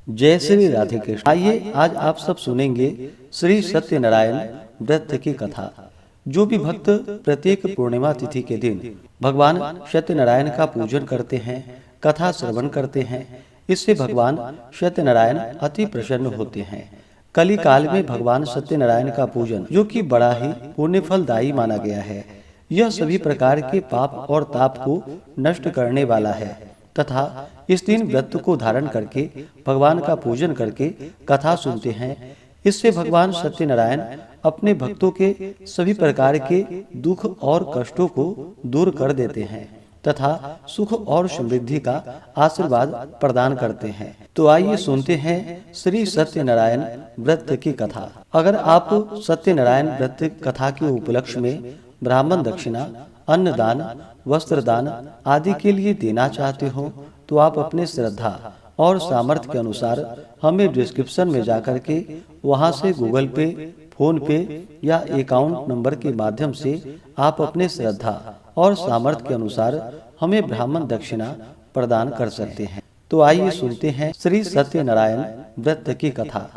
जय श्री राधे कृष्ण। आइए आज आप सब सुनेंगे श्री सत्यनारायण व्रत की कथा। जो भी भक्त प्रत्येक पूर्णिमा तिथि के दिन भगवान सत्यनारायण का पूजन करते हैं, कथा श्रवण करते हैं, इससे भगवान सत्यनारायण अति प्रसन्न होते हैं। कली काल में भगवान सत्यनारायण का पूजन, जो कि बड़ा ही पुण्य फलदायी माना गया है, यह सभी प्रकार के पाप और ताप को नष्ट करने वाला है तथा इस दिन व्रत को धारण करके भगवान का पूजन करके कथा सुनते हैं। इससे भगवान सत्यनारायण अपने भक्तों के सभी प्रकार के दुख और कष्टों को दूर कर देते हैं तथा सुख और समृद्धि का आशीर्वाद प्रदान करते हैं। तो आइए सुनते हैं श्री सत्यनारायण व्रत की कथा। अगर आप सत्यनारायण व्रत कथा के उपलक्ष्य में ब्राह्मण दक्षिणा, अन्नदान, वस्त्रदान आदि के लिए देना चाहते हो तो आप अपने श्रद्धा और सामर्थ्य के अनुसार हमें डिस्क्रिप्शन में जाकर के वहां से गूगल पे, फोन पे या अकाउंट नंबर के माध्यम से आप अपने श्रद्धा और सामर्थ्य के अनुसार हमें ब्राह्मण दक्षिणा प्रदान कर सकते हैं। तो आइए सुनते हैं श्री सत्यनारायण व्रत की कथा।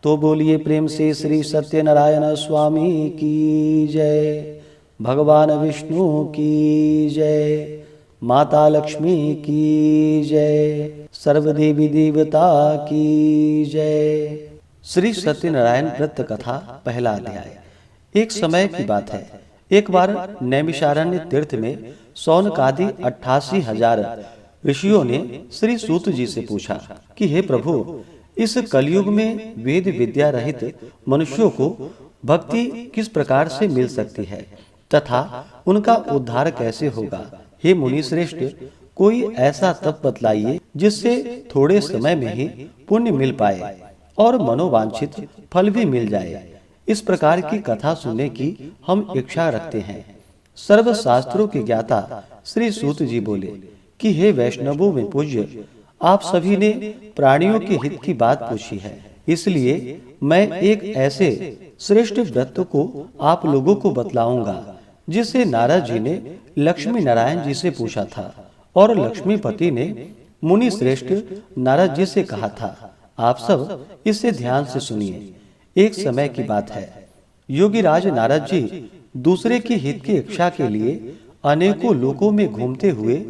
तो बोलिए प्रेम से श्री सत्यनारायण स्वामी की जय, भगवान विष्णु की जय, माता लक्ष्मी की जय, सर्वदेवी देवता की जय। श्री सत्यनारायण व्रत कथा पहला अध्याय। एक समय की बात है, एक बार नैमिषारण्य तीर्थ में सौनकादि 88,000 ऋषियों ने श्री सूत जी से पूछा कि हे प्रभु, इस कलयुग में वेद विद्या रहित मनुष्यों को भक्ति किस प्रकार से मिल सकती है तथा उनका उद्धार कैसे होगा। हे मुनि श्रेष्ठ, कोई ऐसा तप बतलाइए जिससे थोड़े समय में ही पुण्य मिल पाए और मनोवांछित फल भी मिल जाए। इस प्रकार की कथा सुनने की हम इच्छा रखते हैं। सर्व शास्त्रों के ज्ञाता श्री सूत जी बोले कि हे वैष्णवों में पूज्य, आप सभी ने प्राणियों के हित की बात पूछी है, इसलिए मैं एक ऐसे श्रेष्ठ व्रत को आप लोगों को बतलाऊंगा जिसे नारद जी ने लक्ष्मी नारायण जी से पूछा था और लक्ष्मीपति ने मुनि श्रेष्ठ नारद जी से कहा था। आप सब इसे ध्यान से सुनिए। एक समय की बात है, योगी राज नारद जी दूसरे की हित की इच्छा के लिए अनेकों लोकों में घूमते हुए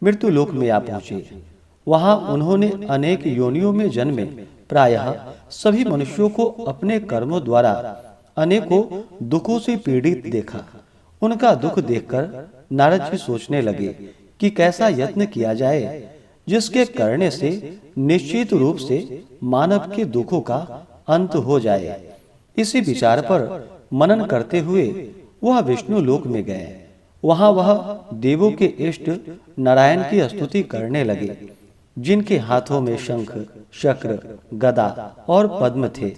मृत्यु लोक में आ पहुंचे। वहां उन्होंने अनेक योनियों में जन्मे प्रायः सभी मनुष्यों को अपने कर्मों द्वारा अनेकों दुखों से पीड़ित देखा। उनका दुख देखकर नारद जी सोचने लगे कि कैसा यत्न किया जाए जिसके करने से निश्चित रूप से मानव के दुखों का अंत हो जाए। इसी विचार पर मनन करते हुए वह विष्णु लोक में गए। वहां वह देवों के इष्ट नारायण की स्तुति करने लगे, जिनके हाथों में शंख, चक्र, गदा और पद्म थे,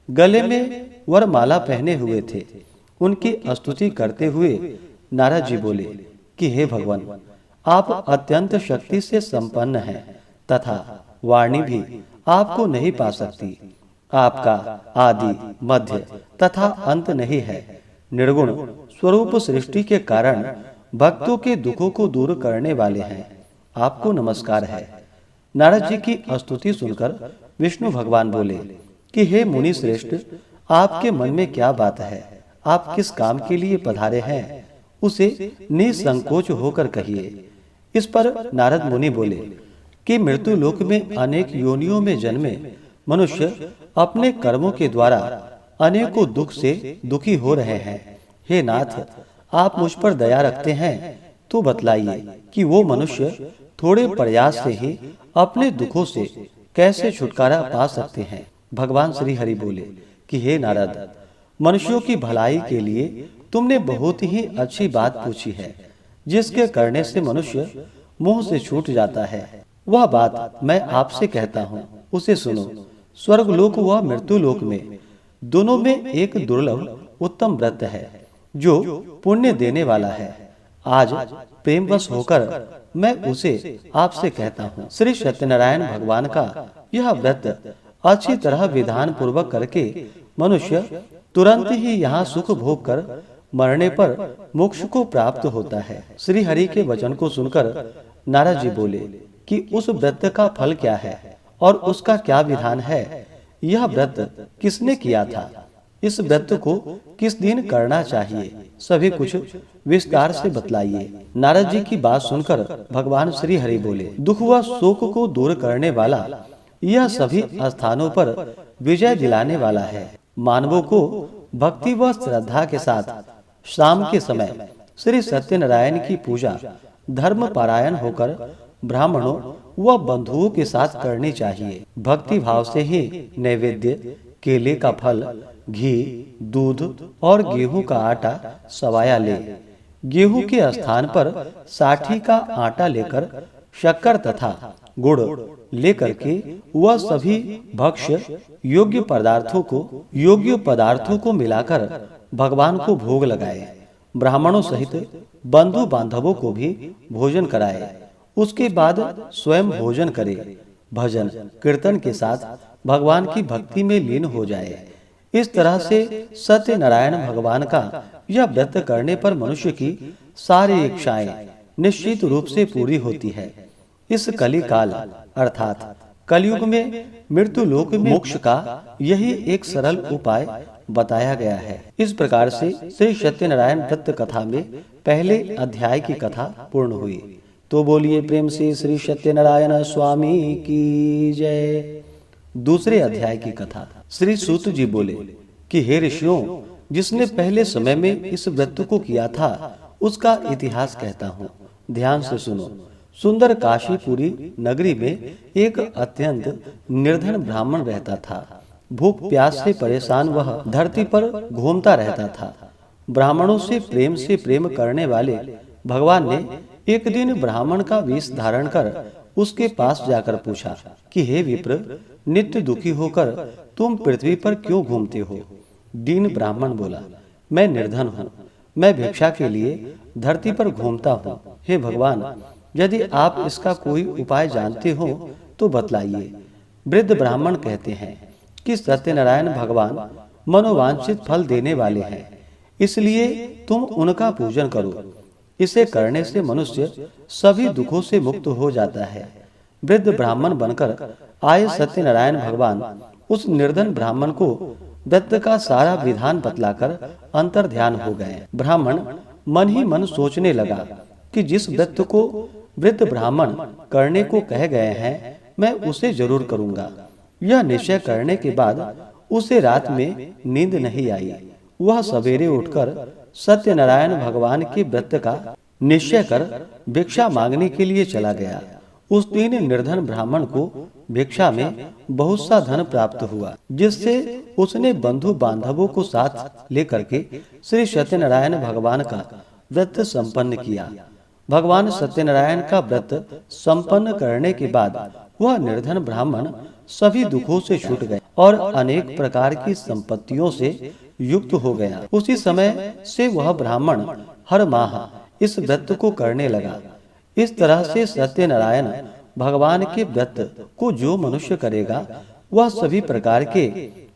गले में वरमाला पहने हुए थे। उनकी स्तुति करते हुए नारद जी बोले कि हे भगवान, आप अत्यंत शक्ति से संपन्न हैं तथा वाणी भी आपको नहीं पा सकती। आपका आदि, मध्य तथा अंत नहीं है। निर्गुण स्वरूप सृष्टि के कारण भक्तों के दुखों को दूर करने वाले हैं। आपको नमस्कार है। नारद जी की स्तुति सुनकर विष्णु भगवान बोले कि हे मुनि श्रेष्ठ, आपके मन में क्या बात है? आप किस काम के लिए पधारे हैं, उसे निसंकोच होकर कहिए। इस पर नारद मुनि बोले कि मृत्यु लोक में अनेक योनियों में जन्मे मनुष्य अपने कर्मों के द्वारा अनेकों दुख से दुखी हो रहे हैं। हे नाथ, आप मुझ पर दया रखते हैं तो बतलाइए कि वो मनुष्य थोड़े प्रयास से ही अपने दुखों से कैसे छुटकारा पा सकते हैं। भगवान श्री हरि बोले कि हे नारद, मनुष्यों की भलाई के लिए तुमने बहुत ही अच्छी बात पूछी है, जिसके करने से मनुष्य मुंह से छूट जाता है। वह बात मैं आपसे कहता हूँ, उसे सुनो। स्वर्ग लोक व मृत्यु लोक में दोनों में एक दुर्लभ उत्तम व्रत है जो पुण्य देने वाला है। आज प्रेमवश होकर मैं उसे आपसे कहता हूँ। श्री सत्यनारायण भगवान का यह व्रत अच्छी तरह विधान पूर्वक करके मनुष्य तुरंत ही यहाँ सुख भोग कर मरने पर मोक्ष को प्राप्त होता है। श्री हरि के वचन को सुनकर नारद जी बोले कि उस व्रत का फल क्या है और उसका क्या विधान है? यह व्रत किसने किया था? इस व्रत को किस दिन करना चाहिए? सभी कुछ विस्तार से बतलाइए। नारद जी की बात सुनकर भगवान श्री हरि बोले, दुख व शोक को दूर करने वाला यह सभी स्थानों पर विजय दिलाने वाला है। मानवों को भक्ति व श्रद्धा के साथ शाम के समय श्री सत्यनारायण की पूजा धर्म पारायण होकर ब्राह्मणों व बंधुओं के साथ करनी चाहिए। भक्ति भाव से ही नैवेद्य, केले का फल, घी, दूध और गेहूं का आटा सवाया ले। गेहूं के स्थान पर साठी का आटा लेकर शक्कर तथा गुड़ लेकर के वह सभी भक्ष्य योग्य पदार्थों को मिलाकर भगवान को भोग लगाए। ब्राह्मणों सहित बंधु बांधवों को भी भोजन कराए। उसके बाद स्वयं भोजन करे। भजन कीर्तन के साथ भगवान की भक्ति में लीन हो जाए। इस तरह से सत्यनारायण भगवान का यह व्रत करने पर मनुष्य की सारी इच्छाएं निश्चित रूप से पूरी होती है। इस कली काल अर्थात कलयुग में मृत्यु लोक में मोक्ष का यही एक सरल उपाय बताया गया है। इस प्रकार से श्री सत्यनारायण व्रत कथा में पहले अध्याय की कथा पूर्ण हुई। तो बोलिए प्रेम से श्री सत्यनारायण स्वामी की जय। दूसरे अध्याय की कथा। श्री सूत जी बोले कि हे ऋषियों, जिसने पहले समय में इस व्रत को किया था उसका इतिहास कहता हूँ, ध्यान से सुनो। सुंदर काशीपुरी नगरी में एक अत्यंत निर्धन ब्राह्मण रहता था। भूख प्यास से परेशान वह धरती पर घूमता रहता था। ब्राह्मणों से प्रेम करने वाले भगवान ने एक दिन ब्राह्मण का वेश धारण कर उसके पास जाकर पूछा कि हे विप्र, नित्य दुखी होकर तुम पृथ्वी पर क्यों घूमते हो? दीन ब्राह्मण बोला, मैं निर्धन हूँ, मैं भिक्षा के लिए धरती पर घूमता हूँ। हे भगवान, यदि आप इसका कोई उपाय जानते हो तो बतलाइए। वृद्ध ब्राह्मण कहते हैं कि सत्यनारायण भगवान मनोवांछित फल देने वाले हैं, इसलिए तुम उनका पूजन करो। इसे करने से मनुष्य सभी दुखों से मुक्त हो जाता है। वृद्ध ब्राह्मण बनकर आए सत्यनारायण भगवान उस निर्धन ब्राह्मण को व्रत का सारा विधान बतलाकर अंतर ध्यान हो गए। ब्राह्मण मन ही मन सोचने लगा कि जिस व्रत को वृद्ध ब्राह्मण करने को कह गए हैं, मैं उसे जरूर करूंगा। यह निश्चय करने के बाद उसे रात में नींद नहीं आई। वह सवेरे उठकर सत्यनारायण भगवान के व्रत का निश्चय कर भिक्षा मांगने के लिए चला गया। उस दिन निर्धन ब्राह्मण को भिक्षा में बहुत सा धन प्राप्त हुआ, जिससे उसने बंधु बांधवों को साथ लेकर के श्री सत्यनारायण भगवान का व्रत संपन्न किया। भगवान सत्यनारायण का व्रत संपन्न करने के बाद वह निर्धन ब्राह्मण सभी दुखों से छूट गए और अनेक प्रकार की संपत्तियों से युक्त हो गया। उसी समय से वह ब्राह्मण हर माह इस व्रत को करने लगा। इस तरह से सत्यनारायण भगवान के व्रत को जो मनुष्य करेगा वह सभी प्रकार के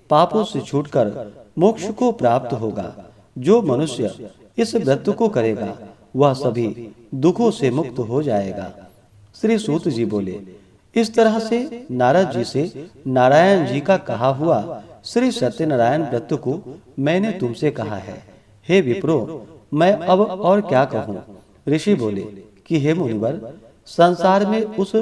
पापों से छूटकर मोक्ष को प्राप्त होगा। जो मनुष्य इस व्रत को करेगा वह सभी दुखों से मुक्त हो जाएगा। श्री सूत जी बोले, इस तरह से नारद जी से नारायण जी का कहा हुआ श्री सत्यनारायण व्रत को मैंने तुमसे कहा है। हे विप्रो, मैं अब और क्या कहूँ? ऋषि बोले कि हे मुनिवर, संसार में उस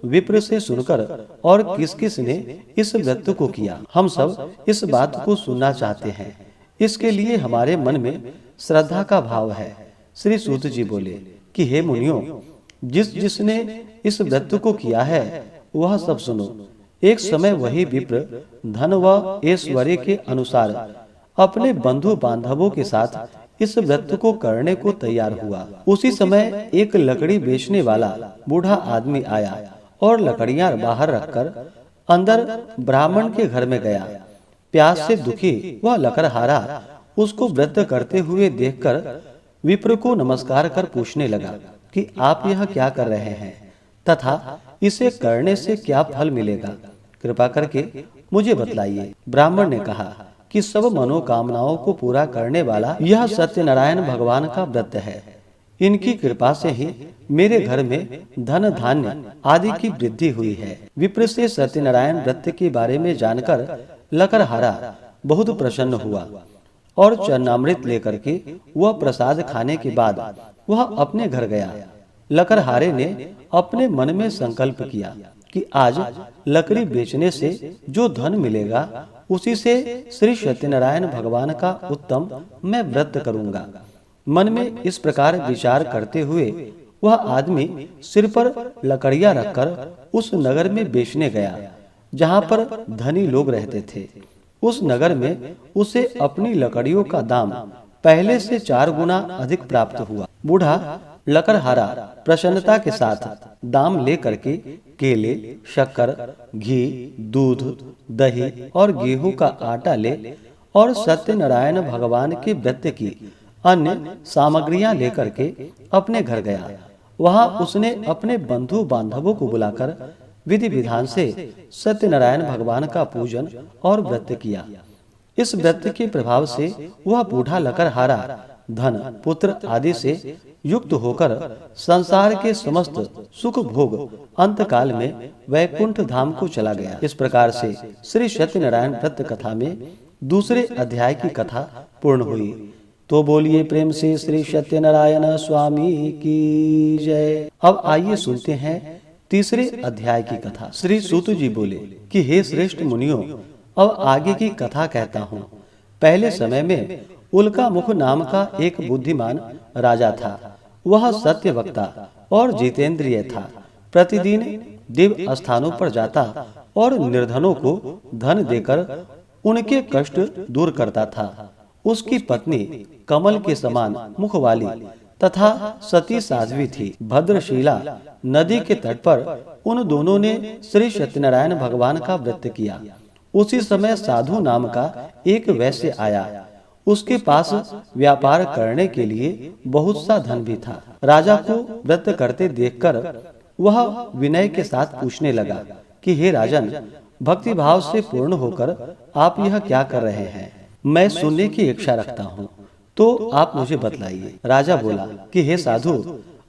विप्र से सुनकर और किस किस ने इस व्रत को किया, हम सब इस बात को सुनना चाहते हैं। इसके लिए हमारे मन में श्रद्धा का भाव है। श्री सूत जी बोले कि हे मुनियों, जिसने इस व्रत को किया है वह सब सुनो। एक समय वही विप्र धन व ऐश्वर्य के अनुसार अपने बंधु बांधवों के साथ इस व्रत को करने को तैयार हुआ। उसी समय एक लकड़ी बेचने वाला बूढ़ा आदमी आया और लकड़ियां बाहर रखकर अंदर ब्राह्मण के घर में गया। प्यास से दुखी वह लकड़हारा उसको व्रत करते हुए देखकर विप्र को नमस्कार कर पूछने लगा कि आप यह क्या कर रहे हैं तथा इसे करने से क्या फल मिलेगा, कृपा करके मुझे बतलाइए। ब्राह्मण ने कहा कि सब मनोकामनाओं को पूरा करने वाला यह सत्यनारायण भगवान का व्रत है। इनकी कृपा से ही मेरे घर में धन धान्य आदि की वृद्धि हुई है। विप्र से सत्यनारायण व्रत के बारे में जानकर लकड़हारा बहुत प्रसन्न हुआ और चरणामृत लेकर के वह प्रसाद खाने के बाद वह अपने घर गया। लकड़हारे ने अपने मन में संकल्प किया कि आज लकड़ी बेचने से जो धन मिलेगा उसी से श्री सत्यनारायण भगवान का उत्तम मैं व्रत करूंगा। मन में इस प्रकार विचार करते हुए वह आदमी सिर पर लकड़ियां रखकर उस नगर में बेचने गया जहाँ पर धनी लोग रहते थे। उस नगर में उसे अपनी लकड़ियों का दाम पहले से 4 गुना अधिक प्राप्त हुआ। बूढ़ा लकड़हारा प्रसन्नता के साथ दाम लेकर के केले, शक्कर, घी, दूध, दही और गेहूं का आटा ले और सत्यनारायण भगवान के व्रत की अन्य सामग्रियां लेकर के अपने घर गया। वहां उसने अपने बंधु बांधवों को बुलाकर विधि विधान से सत्यनारायण भगवान का पूजन और व्रत किया। इस व्रत के प्रभाव से वह बूढ़ा लकड़हारा धन, पुत्र आदि से युक्त होकर संसार के समस्त सुख भोग अंतकाल में वैकुंठ धाम को चला गया। इस प्रकार से श्री सत्यनारायण व्रत कथा में दूसरे अध्याय की कथा पूर्ण हुई। तो बोलिए प्रेम से श्री सत्यनारायण स्वामी की जय। अब आइए सुनते हैं तीसरे अध्याय की कथा। श्री सूत जी बोले कि हे श्रेष्ठ मुनियों, अब आगे की कथा कहता हूँ। पहले समय में उल्का मुख नाम का एक बुद्धिमान राजा था। वह सत्य वक्ता और जितेंद्रिय था। प्रतिदिन दिव्य स्थानों पर जाता और निर्धनों को धन देकर उनके कष्ट दूर करता था। उसकी पत्नी कमल के समान मुख वाली तथा सती साध्वी थी। भद्रशिला नदी के तट पर उन दोनों ने श्री सत्यनारायण भगवान का व्रत किया। उसी समय साधु नाम का एक वैश्य आया। उसके पास व्यापार करने के लिए बहुत सा धन भी था। राजा को व्रत करते देखकर वह विनय के साथ पूछने लगा कि हे राजन, भक्ति भाव से पूर्ण होकर आप यह क्या कर रहे हैं? मैं सुनने की इच्छा रखता हूँ, तो आप मुझे बतलाइए। राजा बोला कि हे साधु,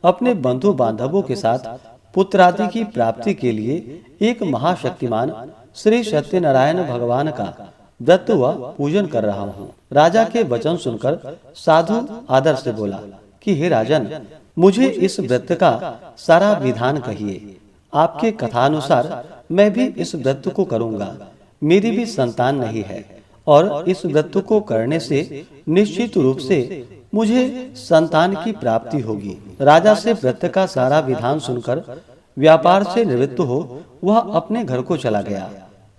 अपने बंधु बांधवों के साथ पुत्रादि की प्राप्ति के लिए एक महाशक्तिमान श्री सत्यनारायण भगवान का व्रत व पूजन कर रहा हूँ। राजा के वचन सुनकर साधु आदर से बोला कि हे राजन, मुझे इस व्रत का सारा विधान कहिए। आपके कथानुसार मैं भी इस व्रत को करूँगा। मेरी भी संतान नहीं है और इस व्रत को करने से निश्चित रूप से मुझे संतान की प्राप्ति होगी। राजा से व्रत का सारा विधान सुनकर व्यापार से निवृत्त हो वह अपने घर को चला गया।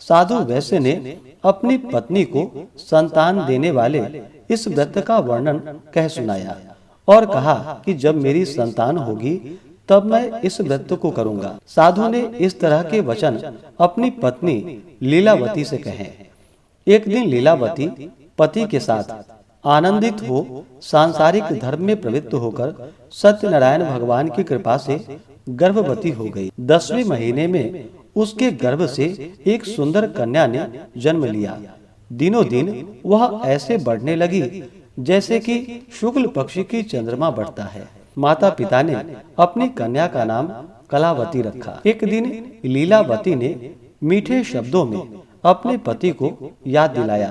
साधु वैश्य ने अपनी पत्नी को संतान देने वाले इस व्रत का वर्णन कह सुनाया और कहा कि जब मेरी संतान होगी तब मैं इस व्रत को करूंगा। साधु ने इस तरह के वचन अपनी पत्नी लीलावती से कहे। एक दिन लीलावती पति के साथ आनंदित हो सांसारिक धर्म में प्रवृत्त होकर सत्यनारायण भगवान की कृपा से गर्भवती हो गई। 10वें महीने में उसके गर्भ से एक सुंदर कन्या ने जन्म लिया। दिनों दिन वह ऐसे बढ़ने लगी जैसे कि शुक्ल पक्ष की चंद्रमा बढ़ता है। माता पिता ने अपनी कन्या का नाम कलावती रखा। एक दिन लीलावती ने मीठे शब्दों में अपने पति को याद दिलाया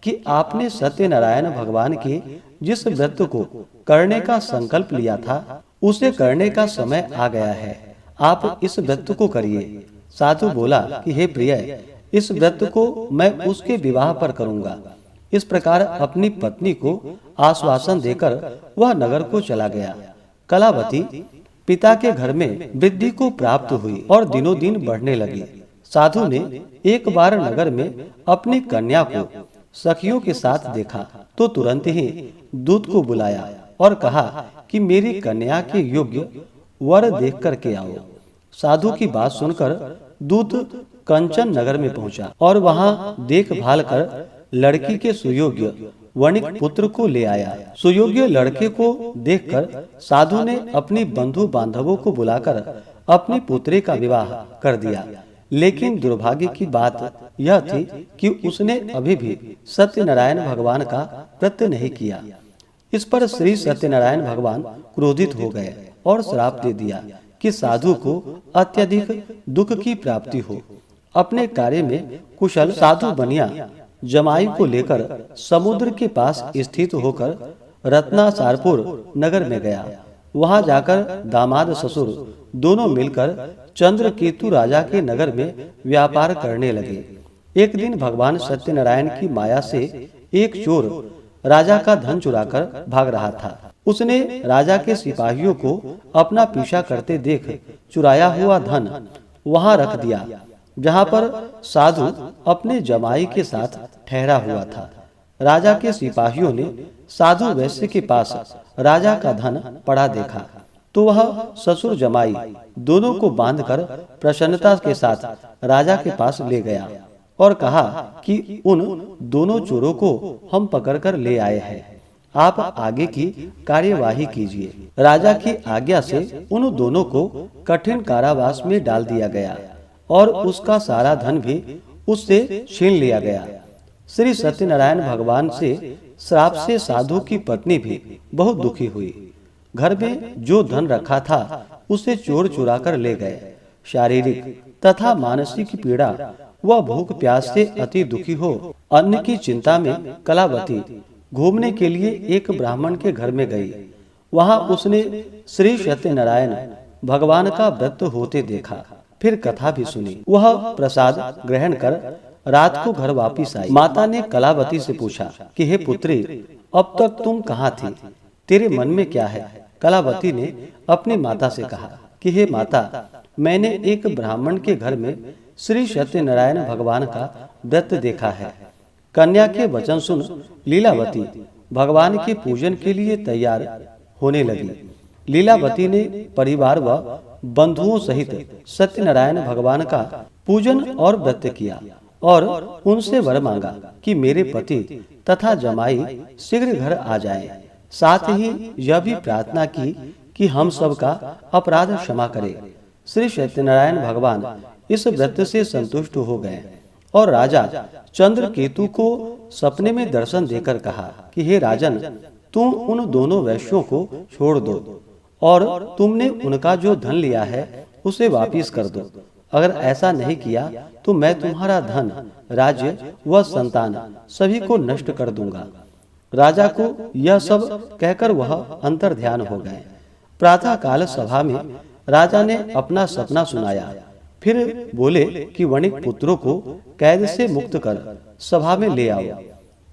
कि आपने सत्यनारायण भगवान के जिस व्रत को करने का संकल्प लिया था उसे करने का समय आ गया है। आप इस व्रत को करिए। साधु बोला कि हे प्रिय, इस व्रत को मैं उसके विवाह पर करूंगा। इस प्रकार अपनी पत्नी को आश्वासन देकर वह नगर को चला गया। कलावती पिता के घर में वृद्धि को प्राप्त हुई और दिनों दिन बढ़ने लगी। साधु ने एक बार नगर में अपनी कन्या को सखियों के साथ देखा तो तुरंत ही दूत को बुलाया और कहा कि मेरी कन्या के योग्य वर देख करके आओ। साधु की बात सुनकर दूत कंचन नगर में पहुंचा और वहां देखभाल कर लड़की के सुयोग्य वणिक पुत्र को ले आया। सुयोग्य लड़के को देखकर साधु ने अपनी बंधु बांधवों को बुलाकर अपनी पुत्री का विवाह कर दिया। लेकिन दुर्भाग्य की बात यह थी कि उसने अभी भी सत्यनारायण भगवान का व्रत नहीं किया। इस पर श्री सत्यनारायण भगवान क्रोधित हो गए और श्राप दे दिया कि साधु को अत्यधिक दुख की प्राप्ति हो। अपने कार्य में कुशल साधु बनिया जमाई को लेकर समुद्र के पास स्थित होकर रत्नासारपुर नगर में गया। वहां जाकर दामाद ससुर दोनों मिलकर चंद्रकेतु राजा के नगर में व्यापार करने लगे। एक दिन भगवान सत्यनारायण की माया से एक चोर राजा का धन चुराकर भाग रहा था। उसने राजा के सिपाहियों को अपना पीछा करते देख चुराया हुआ धन वहां रख दिया जहां पर साधु अपने जमाई के साथ ठहरा हुआ था। राजा के सिपाहियों ने साधु वैश्य के पास राजा का धन पड़ा देखा तो वह ससुर जमाई दोनों को बांधकर प्रसन्नता के साथ राजा के पास ले गया और कहा कि उन दोनों चोरों को हम पकड़कर ले आए हैं, आप आगे की कार्यवाही कीजिए। राजा की आज्ञा से उन दोनों को कठिन कारावास में डाल दिया गया और उसका सारा धन भी उससे छीन लिया गया। श्री सत्यनारायण भगवान से श्राप से साधु की पत्नी भी बहुत दुखी हुई। घर में जो धन रखा था उसे चोर चुरा कर ले गए। शारीरिक तथा मानसिक पीड़ा व भूख प्यास से अति दुखी हो अन्न की चिंता में कलावती घूमने के लिए एक ब्राह्मण के घर में गई। वहां उसने श्री सत्यनारायण भगवान का व्रत होते देखा, फिर कथा भी सुनी। वह प्रसाद ग्रहण कर रात को घर वापिस आई। माता ने कलावती से पूछा कि हे पुत्री, अब तक तुम कहाँ थी, तेरे मन में क्या है? कलावती ने अपनी माता से कहा कि हे माता, मैंने एक ब्राह्मण के घर में श्री सत्यनारायण भगवान का व्रत देखा है। कन्या के वचन सुन लीलावती भगवान के पूजन के लिए तैयार होने लगी। लीलावती ने परिवार व बंधुओं सहित सत्यनारायण भगवान का पूजन और व्रत किया और उनसे वर मांगा कि मेरे पति तथा जमाई शीघ्र घर आ जाएं। साथ ही यह भी प्रार्थना की कि हम सब का अपराध क्षमा करे। श्री सत्यनारायण भगवान इस व्रत से संतुष्ट हो गए और राजा चंद्रकेतु को सपने में दर्शन देकर कहा कि हे राजन, तुम उन दोनों वैश्यों को छोड़ दो और तुमने उनका जो धन लिया है उसे वापिस कर दो। अगर ऐसा नहीं किया तो मैं तुम्हारा धन, राज्य व संतान सभी को नष्ट कर दूंगा। राजा को यह सब कहकर वह अंतर ध्यान हो गए। प्रातः काल सभा में राजा ने अपना सपना सुनाया, फिर बोले कि वणिक पुत्रों को कैद से मुक्त कर सभा में ले आओ।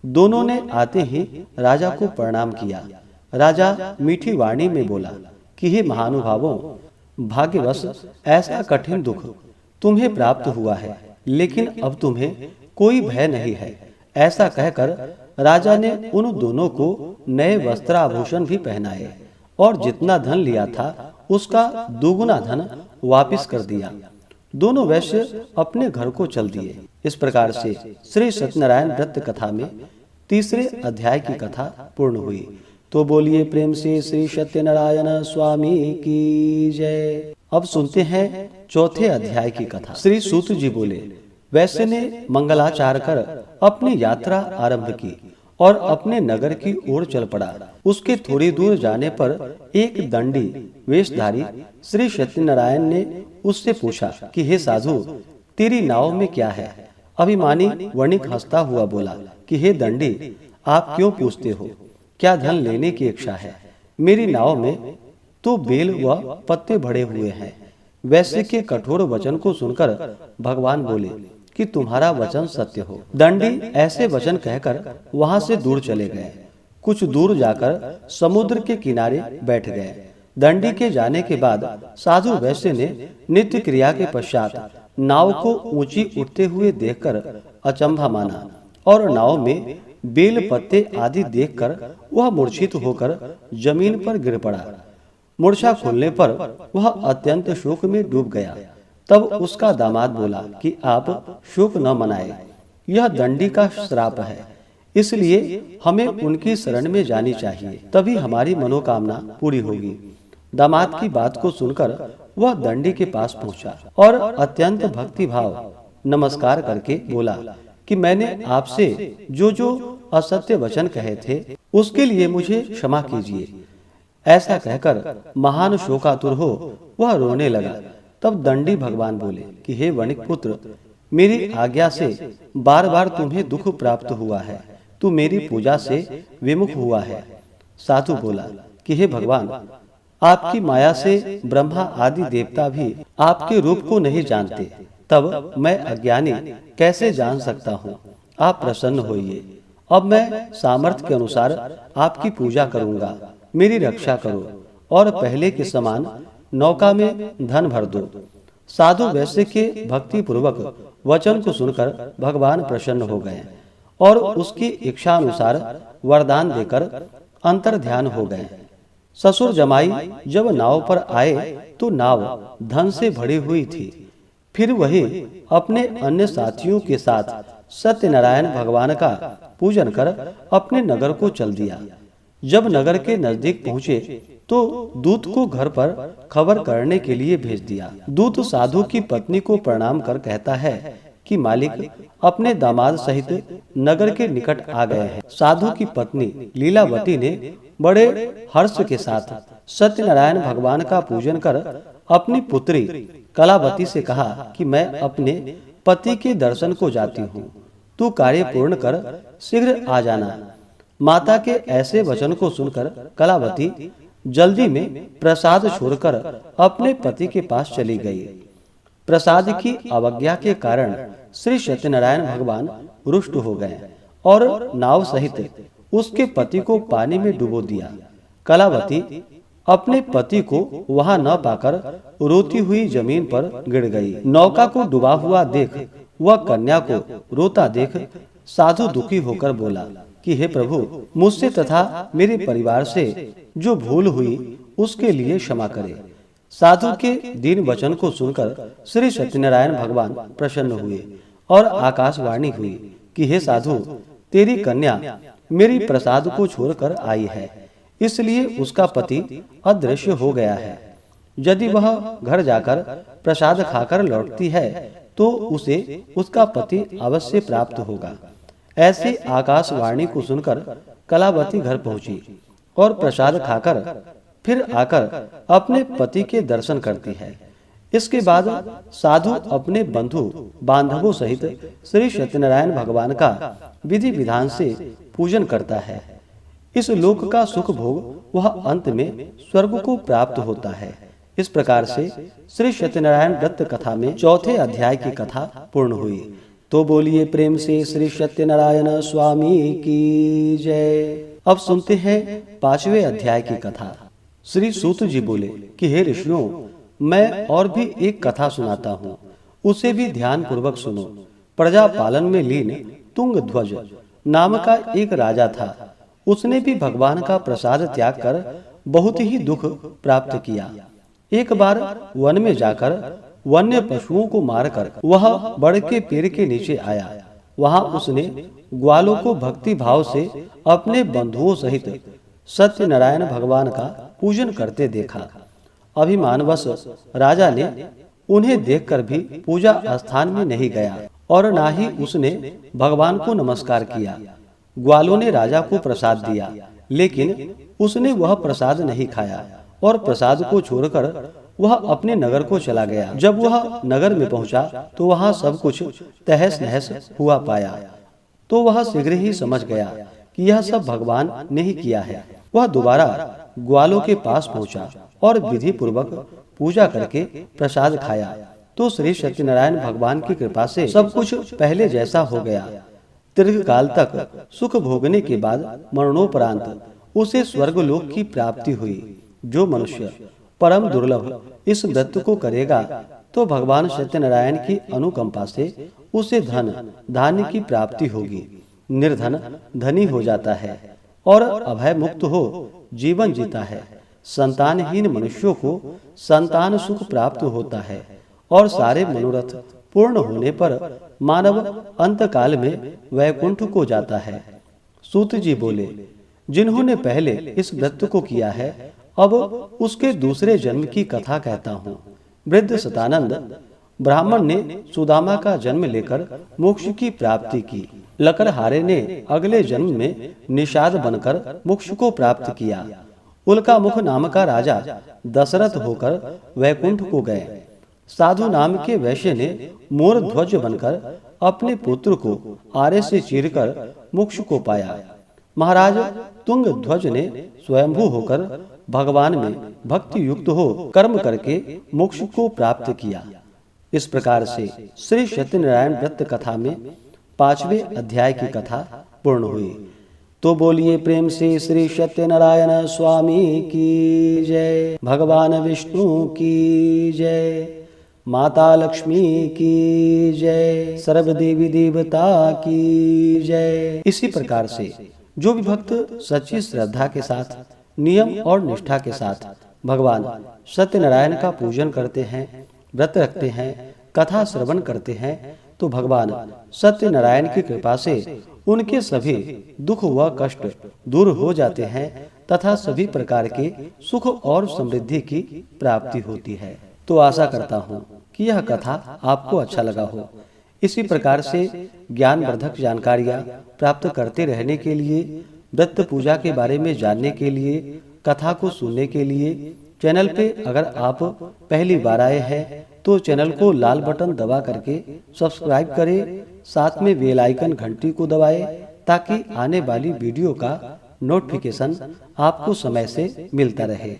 दोनों ने आते ही राजा को प्रणाम किया। राजा मीठी वाणी में बोला कि हे महानुभावों, भाग्यवश ऐसा कठिन दुख तुम्हें प्राप्त हुआ है, लेकिन अब तुम्हें कोई भय नहीं है। ऐसा कहकर राजा ने उन दोनों को नए वस्त्र आभूषण भी पहनाए और जितना धन लिया था उसका दुगुना धन वापिस कर दिया। दोनों वैश्य अपने घर को चल दिए। इस प्रकार से श्री सत्यनारायण व्रत कथा में तीसरे अध्याय की कथा पूर्ण हुई। तो बोलिए प्रेम से श्री सत्यनारायण स्वामी की जय। अब सुनते हैं चौथे अध्याय की कथा। श्री सूत जी बोले, वैश्य ने मंगलाचार कर अपनी यात्रा आरंभ की और अपने नगर की ओर चल पड़ा। उसके थोड़ी दूर जाने पर एक दंडी वेशधारी श्री सत्यनारायण ने उससे पूछा कि हे साधु, तेरी नाव में क्या है? अभिमानी वणिक हंसता हुआ बोला कि हे दंडी, आप क्यों पूछते हो? क्या धन लेने की इच्छा है? मेरी नाव में तो बेल व पत्ते भरे हुए हैं। वैश्य के कठोर वचन को सुनकर भगवान बोले कि तुम्हारा वचन सत्य हो। दंडी ऐसे वचन कहकर वहां से दूर चले गए। कुछ दूर जाकर समुद्र के किनारे बैठ गए। दंडी के जाने के बाद साधु वैश्य ने नित्य क्रिया के पश्चात नाव को ऊंची उठते हुए देखकर अचंभा माना और नाव में बेल पत्ते आदि देखकर वह मूर्छित होकर जमीन पर गिर पड़ा। मूर्छा खुलने पर वह अत्यंत शोक में डूब गया। तब उसका दामाद बोला कि आप शोक न मनाएं, यह दंडी का श्राप है, इसलिए हमें उनकी शरण में जानी चाहिए, तभी हमारी मनोकामना पूरी होगी। दामाद की बात को सुनकर वह दंडी के पास पहुंचा और अत्यंत भक्ति भाव नमस्कार करके बोला कि मैंने आपसे जो जो असत्य वचन कहे थे उसके लिए मुझे क्षमा कीजिए। ऐसा कहकर महान शोकातुर हो वह रोने लगा। तब दंडी भगवान बोले कि हे वणिक पुत्र, मेरी आज्ञा से बार बार तुम्हें दुख प्राप्त हुआ है, तू मेरी पूजा से विमुख हुआ है। साधु बोला कि हे भगवान, आपकी माया से ब्रह्मा आदि देवता भी आपके रूप को नहीं जानते, तब मैं अज्ञानी कैसे जान सकता हूँ। आप प्रसन्न होइए। अब मैं सामर्थ्य के अनुसार आपकी पूजा करूंगा, मेरी रक्षा करो और पहले के समान नौका में धन भर दो। साधु वैश्य के भक्ति पूर्वक वचन को सुनकर भगवान प्रसन्न हो गए और उसकी इच्छा अनुसार वरदान देकर अंतर ध्यान हो गए। ससुर जमाई जब नाव पर आए तो नाव धन से भरी हुई थी। फिर वही अपने अन्य साथियों के साथ सत्यनारायण भगवान का पूजन कर अपने नगर को चल दिया। जब नगर के नजदीक पहुँचे तो दूत को घर पर खबर करने के लिए भेज दिया। दूत साधु की पत्नी को प्रणाम कर कहता है कि मालिक अपने दामाद सहित नगर के निकट आ गए हैं। साधु की पत्नी लीलावती ने बड़े हर्ष के साथ सत्यनारायण भगवान का पूजन कर अपनी पुत्री कलावती से कहा कि मैं अपने पति के दर्शन को जाती हूँ, तू कार्य पूर्ण कर शीघ्र आ जाना। माता के ऐसे वचन को सुनकर कलावती जल्दी में प्रसाद छोड़कर अपने पति के पास चली गई। प्रसाद की अवज्ञा के कारण श्री सत्यनारायण भगवान रुष्ट हो गए और नाव सहित उसके पति को पानी में डुबो दिया। कलावती अपने पति को वहां न पाकर रोती हुई जमीन पर गिर गई। नौका को डूबा हुआ देख वह कन्या को रोता देख साधु दुखी होकर बोला कि हे प्रभु, मुझसे तथा मेरे परिवार से जो भूल हुई उसके लिए क्षमा करे। साधु के दीन वचन को सुनकर श्री सत्यनारायण भगवान प्रसन्न हुए और आकाशवाणी हुई कि हे साधु, तेरी कन्या मेरी प्रसाद को छोड़कर आई है, इसलिए उसका पति अदृश्य हो गया है। यदि वह घर जाकर प्रसाद खाकर लौटती है तो उसे उसका पति अवश्य प्राप्त होगा। ऐसी आकाशवाणी को सुनकर कलावती घर पहुंची और प्रसाद खाकर फिर आकर अपने पति के दर्शन करती है। इसके बाद साधु अपने बंधु बांधवों सहित श्री सत्यनारायण भगवान का विधि विधान से पूजन करता है। इस लोक का सुख भोग वह अंत में स्वर्ग को प्राप्त होता है। इस प्रकार से श्री सत्यनारायण व्रत कथा में चौथे अध्याय की कथा पूर्ण हुई। तो बोलिए प्रेम से श्री सत्यनारायण स्वामी की जय। अब सुनते हैं पांचवें अध्याय की कथा। श्री सूत जी बोले कि हे ऋषियों, मैं और भी एक कथा सुनाता हूँ, उसे भी ध्यान पूर्वक सुनो। प्रजा पालन में लीन तुंगध्वज नाम का एक राजा था। उसने भी भगवान का प्रसाद त्याग कर बहुत ही दुख प्राप्त किया। एक बार वन में जाकर वन्य पशुओं को मारकर वह बड़ के पेड़ के नीचे आया। वहां उसने ग्वालों को भक्ति भाव से अपने बंधुओं सहित सत्यनारायण भगवान का पूजन करते देखा। अभिमानवश राजा ने उन्हें देखकर भी पूजा स्थान में नहीं गया और ना ही उसने भगवान को नमस्कार किया। ग्वालों ने राजा को प्रसाद दिया, लेकिन उसने वह प्रसाद नहीं खाया और प्रसाद को छोड़कर वह अपने नगर को चला गया। जब वह नगर में पहुंचा तो वहां सब कुछ तहस नहस हुआ पाया, तो वह शीघ्र ही समझ गया कि यह सब भगवान ने ही किया है। वह दोबारा ग्वालों के पास पहुंचा और विधि पूर्वक पूजा करके प्रसाद खाया तो श्री सत्यनारायण भगवान की कृपा से सब कुछ पहले जैसा हो गया। दीर्घ काल तक सुख भोगने के बाद मरणोपरांत उसे स्वर्गलोक की प्राप्ति हुई। जो मनुष्य परम दुर्लभ इस व्रत को करेगा तो भगवान सत्यनारायण की अनुकंपा से उसे धन धान्य की प्राप्ति होगी। निर्धन धनी हो जाता है और अभय मुक्त हो जीवन जीता है। संतानहीन मनुष्यों को संतान सुख प्राप्त होता है और सारे मनोरथ पूर्ण होने पर मानव अंत काल में वैकुंठ को जाता है। सूत जी बोले, जिन्होंने पहले इस व्रत को किया है अब उसके दूसरे जन्म की कथा कहता हूँ। वृद्ध सतानंद ब्राह्मण ने सुदामा का जन्म लेकर मोक्ष की प्राप्ति की। लकड़हारे ने अगले जन्म में निषाद बनकर मोक्ष को प्राप्त किया। उल्का मुख नाम का राजा दशरथ होकर वैकुंठ को गए। साधु नाम के वैश्य ने मोर ध्वज बनकर अपने पुत्र को आरे से चीरकर मोक्ष को पाया। महाराज तुंग ध्वज ने स्वयंभू होकर भगवान में भक्ति युक्त हो कर्म करके मोक्ष को प्राप्त किया। इस प्रकार से श्री सत्यनारायण व्रत कथा में 5वें अध्याय की कथा पूर्ण हुई। तो बोलिए प्रेम से श्री सत्यनारायण स्वामी की जय, भगवान विष्णु की जय, माता लक्ष्मी की जय, सर्व देवी देवता की जय। इसी प्रकार से जो भी भक्त सच्ची श्रद्धा के साथ नियम और निष्ठा के साथ भगवान सत्यनारायण का पूजन करते हैं, व्रत रखते हैं, कथा श्रवण करते हैं, तो भगवान सत्यनारायण की कृपा से उनके सभी दुख व कष्ट दूर हो जाते हैं तथा सभी प्रकार के सुख और समृद्धि की प्राप्ति होती है। तो आशा करता हूँ कि यह कथा आपको अच्छा लगा हो। इसी प्रकार से ज्ञानवर्धक जानकारियाँ प्राप्त करते रहने के लिए, व्रत पूजा के बारे में जानने के लिए, कथा को सुनने के लिए चैनल पे अगर आप पहली बार आए हैं तो चैनल को लाल बटन दबा करके सब्सक्राइब करें, साथ में बेल आइकन घंटी को दबाएं ताकि आने वाली वीडियो का नोटिफिकेशन आपको समय से मिलता रहे।